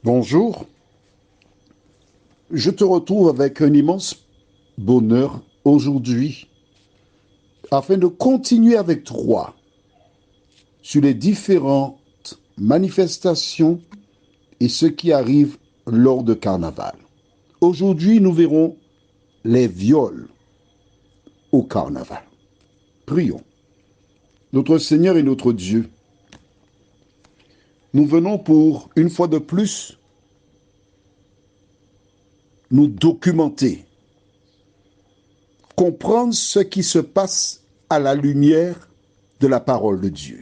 Bonjour, je te retrouve avec un immense bonheur aujourd'hui afin de continuer avec toi sur les différentes manifestations et ce qui arrive lors de carnaval. Aujourd'hui, nous verrons les viols au carnaval. Prions. Notre Seigneur et notre Dieu, nous venons pour, une fois de plus, nous documenter, comprendre ce qui se passe à la lumière de la parole de Dieu.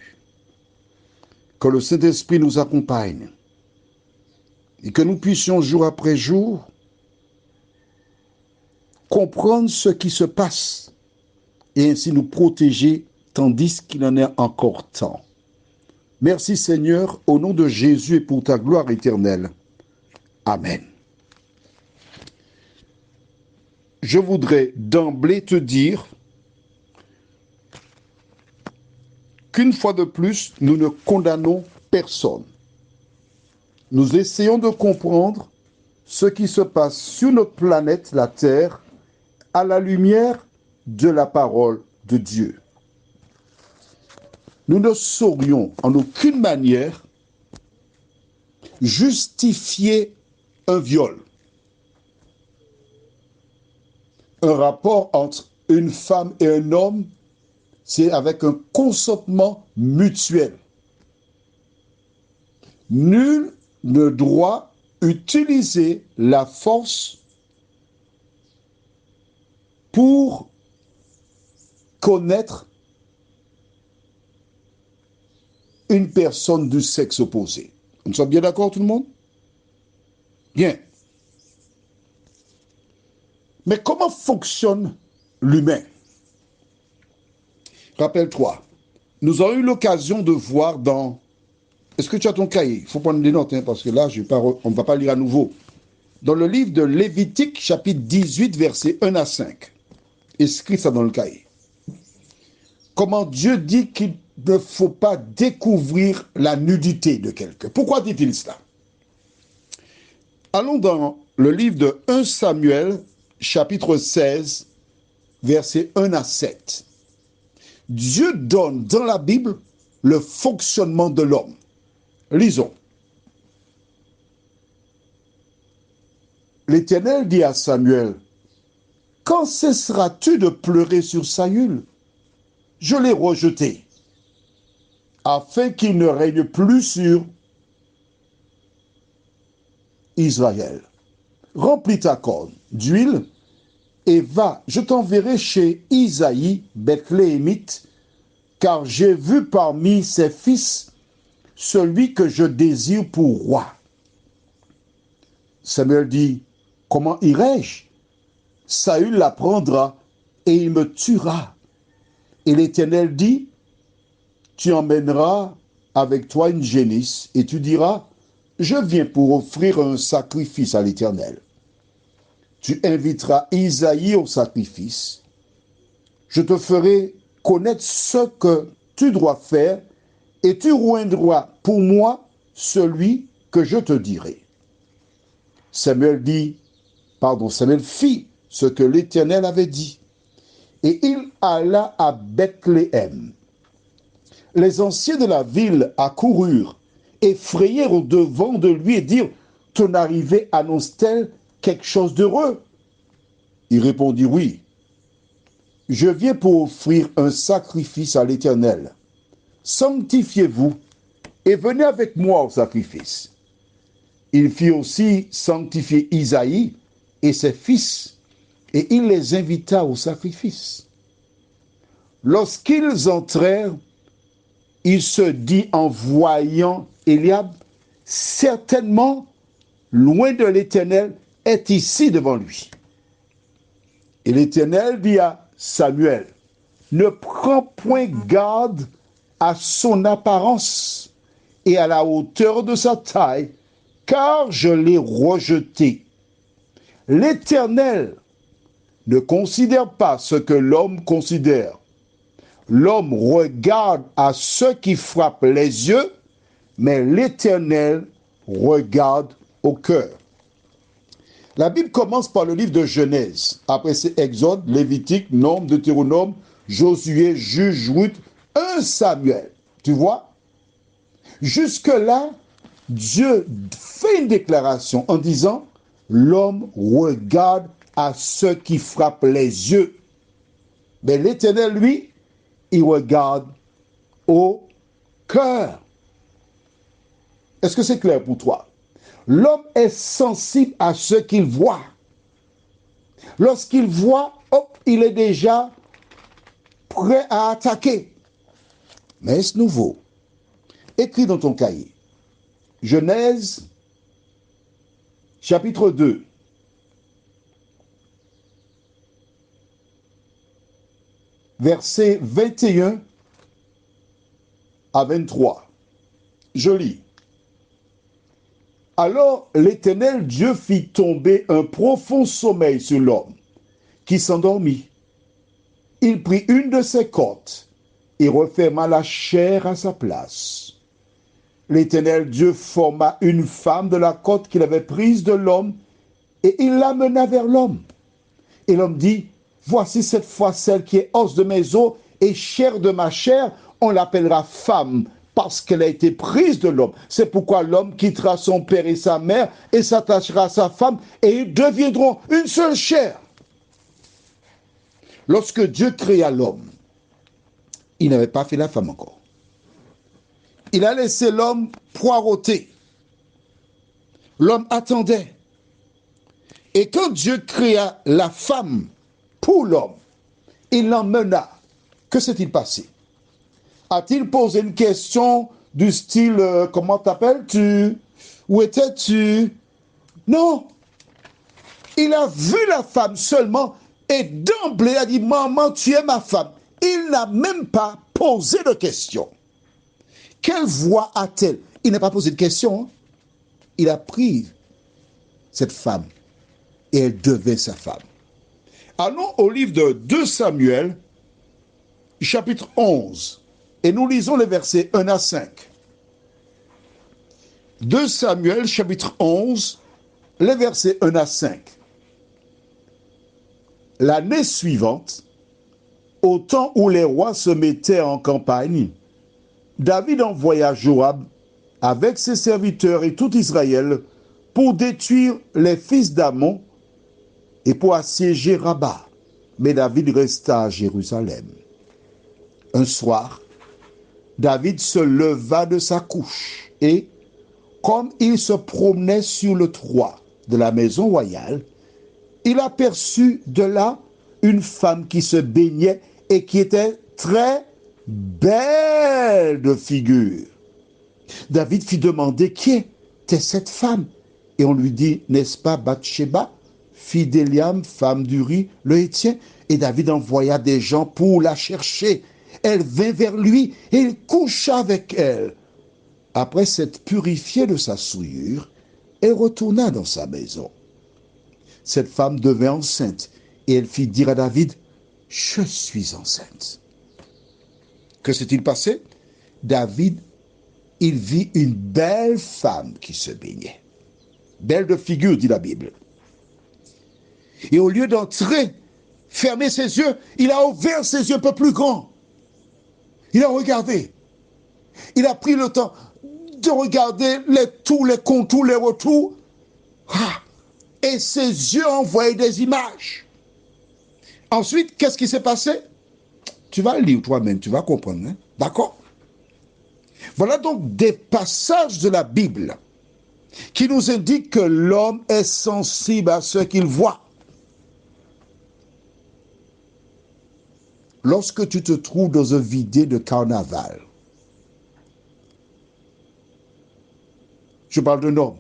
Que le Saint-Esprit nous accompagne et que nous puissions jour après jour comprendre ce qui se passe et ainsi nous protéger tandis qu'il en est encore temps. Merci Seigneur, au nom de Jésus et pour ta gloire éternelle. Amen. Je voudrais d'emblée te dire qu'une fois de plus, nous ne condamnons personne. Nous essayons de comprendre ce qui se passe sur notre planète, la Terre, à la lumière de la parole de Dieu. Nous ne saurions en aucune manière justifier un viol, un rapport entre une femme et un homme, c'est avec un consentement mutuel. Nul ne doit utiliser la force pour connaître une personne du sexe opposé. Nous sommes bien d'accord tout le monde? Bien. Mais comment fonctionne l'humain? Rappelle-toi, nous avons eu l'occasion de voir dans... Est-ce que tu as ton cahier? Il faut prendre des notes, parce que là, on ne va pas lire à nouveau. Dans le livre de Lévitique, chapitre 18, versets 1 à 5. Écris ça dans le cahier. Comment Dieu dit qu'il ne faut pas découvrir la nudité de quelqu'un. Pourquoi dit-il cela? Allons dans le livre de 1 Samuel, chapitre 16, versets 1 à 7. Dieu donne dans la Bible le fonctionnement de l'homme. Lisons. L'Éternel dit à Samuel, « Quand cesseras-tu de pleurer sur Saül? Je l'ai rejeté, afin qu'il ne règne plus sur Israël. Remplis ta corne d'huile et va, je t'enverrai chez Isaïe, Bethléemite, car j'ai vu parmi ses fils celui que je désire pour roi. » Samuel dit, « Comment irai-je? Saül l'apprendra et il me tuera. » Et l'Éternel dit, « Tu emmèneras avec toi une génisse et tu diras, je viens pour offrir un sacrifice à l'Éternel. Tu inviteras Isaïe au sacrifice. Je te ferai connaître ce que tu dois faire et tu oindras pour moi celui que je te dirai. » Samuel fit ce que l'Éternel avait dit. Et il alla à Bethléem. Les anciens de la ville accoururent, effrayés au-devant de lui et dirent, « Ton arrivée annonce-t-elle quelque chose d'heureux? » Il répondit, « Oui, je viens pour offrir un sacrifice à l'Éternel. Sanctifiez-vous et venez avec moi au sacrifice. » Il fit aussi sanctifier Isaïe et ses fils, et il les invita au sacrifice. Lorsqu'ils entrèrent, il se dit en voyant Éliab, « Certainement, loin de l'Éternel est ici devant lui. » Et l'Éternel dit à Samuel, « Ne prends point garde à son apparence et à la hauteur de sa taille, car je l'ai rejeté. L'Éternel ne considère pas ce que l'homme considère. L'homme regarde à ce qui frappe les yeux, mais l'Éternel regarde au cœur. La Bible commence par le livre de Genèse. Après, c'est Exode, Lévitique, Nombre, Deutéronome, Josué, Juge, Ruth, 1 Samuel. Tu vois? Jusque-là, Dieu fait une déclaration en disant « L'homme regarde à ce qui frappe les yeux. » Mais l'Éternel, lui, il regarde au cœur. Est-ce que c'est clair pour toi? L'homme est sensible à ce qu'il voit. Lorsqu'il voit, hop, il est déjà prêt à attaquer. Mais est-ce nouveau? Écris dans ton cahier. Genèse, chapitre 2. Versets 21 à 23. Je lis. Alors l'Éternel Dieu fit tomber un profond sommeil sur l'homme, qui s'endormit. Il prit une de ses côtes et referma la chair à sa place. L'Éternel Dieu forma une femme de la côte qu'il avait prise de l'homme, et il l'amena vers l'homme. Et l'homme dit, voici cette fois celle qui est os de mes os et chair de ma chair, on l'appellera femme, parce qu'elle a été prise de l'homme. C'est pourquoi l'homme quittera son père et sa mère et s'attachera à sa femme, et ils deviendront une seule chair. Lorsque Dieu créa l'homme, il n'avait pas fait la femme encore. Il a laissé l'homme poireauter. L'homme attendait. Et quand Dieu créa la femme pour l'homme, il l'emmena. Que s'est-il passé? A-t-il posé une question du style comment t'appelles-tu? Où étais-tu? Non. Il a vu la femme seulement et d'emblée a dit maman, tu es ma femme. Il n'a même pas posé de question. Quelle voix a-t-elle? Il n'a pas posé de question. Hein? Il a pris cette femme et elle devint sa femme. Allons au livre de 2 Samuel, chapitre 11, et nous lisons les versets 1 à 5. 2 Samuel, chapitre 11, les versets 1 à 5. L'année suivante, au temps où les rois se mettaient en campagne, David envoya Joab avec ses serviteurs et tout Israël pour détruire les fils d'Ammon et pour assiéger Rabat. Mais David resta à Jérusalem. Un soir, David se leva de sa couche et, comme il se promenait sur le toit de la maison royale, il aperçut de là une femme qui se baignait et qui était très belle de figure. David fit demander qui était cette femme. Et on lui dit, n'est-ce pas Bathsheba, fille d'Éliam, femme d'Uri, le Hétien? Et David envoya des gens pour la chercher. Elle vint vers lui et il coucha avec elle. Après s'être purifiée de sa souillure, elle retourna dans sa maison. Cette femme devint enceinte et elle fit dire à David, je suis enceinte. Que s'est-il passé? David, il vit une belle femme qui se baignait. Belle de figure, dit la Bible. Et au lieu d'entrer, fermer ses yeux, il a ouvert ses yeux un peu plus grands. Il a regardé. Il a pris le temps de regarder tous les contours, les retours. Et ses yeux envoyaient des images. Ensuite, qu'est-ce qui s'est passé? Tu vas le lire toi-même, tu vas comprendre. Hein? D'accord? Voilà donc des passages de la Bible qui nous indiquent que l'homme est sensible à ce qu'il voit. Lorsque tu te trouves dans un vidéo de carnaval, je parle d'un homme,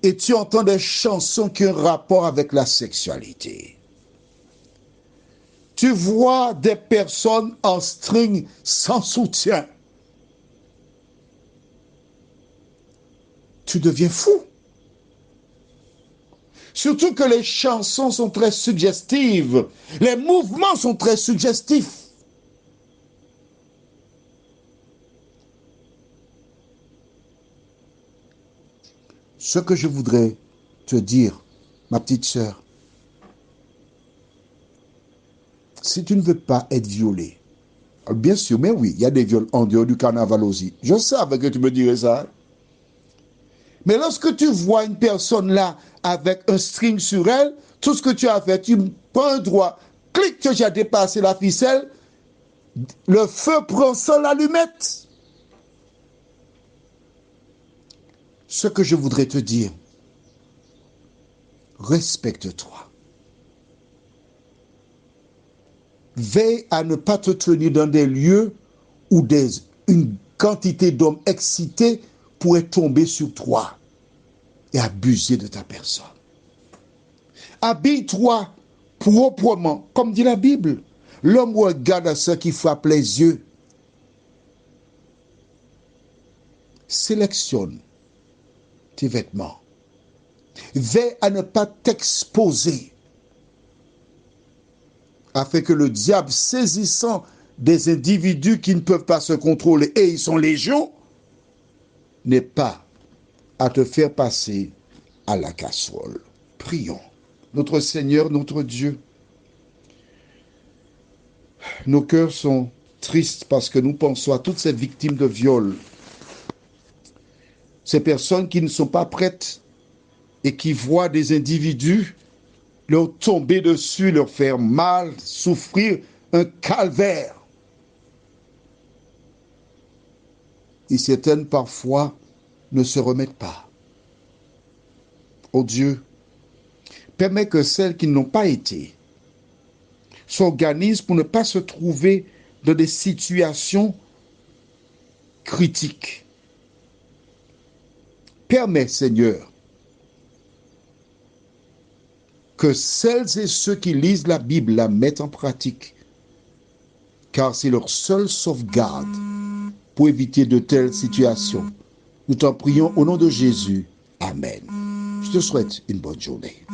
et tu entends des chansons qui ont un rapport avec la sexualité. Tu vois des personnes en string sans soutien. Tu deviens fou. Surtout que les chansons sont très suggestives. Les mouvements sont très suggestifs. Ce que je voudrais te dire, ma petite sœur, si tu ne veux pas être violée, bien sûr, mais oui, il y a des viols en dehors du carnaval aussi. Je savais que tu me dirais ça. Mais lorsque tu vois une personne là avec un string sur elle, tout ce que tu as fait, tu prends un doigt, clic, tu as dépassé la ficelle, le feu prend sans l'allumette. Ce que je voudrais te dire, respecte-toi. Veille à ne pas te tenir dans des lieux où une quantité d'hommes excités pourraient tomber sur toi et abuser de ta personne. Habille-toi proprement, comme dit la Bible. L'homme regarde à ce qui frappe les yeux. Sélectionne tes vêtements. Veille à ne pas t'exposer, afin que le diable, saisissant des individus qui ne peuvent pas se contrôler, et ils sont légion, n'ait pas à te faire passer à la casserole. Prions. Notre Seigneur, notre Dieu, nos cœurs sont tristes parce que nous pensons à toutes ces victimes de viol, ces personnes qui ne sont pas prêtes et qui voient des individus leur tomber dessus, leur faire mal, souffrir un calvaire. Et certaines parfois ne se remettent pas. Oh Dieu, permets que celles qui n'ont pas été s'organisent pour ne pas se trouver dans des situations critiques. Permets, Seigneur, que celles et ceux qui lisent la Bible la mettent en pratique, car c'est leur seule sauvegarde pour éviter de telles situations. Nous t'en prions au nom de Jésus. Amen. Je te souhaite une bonne journée.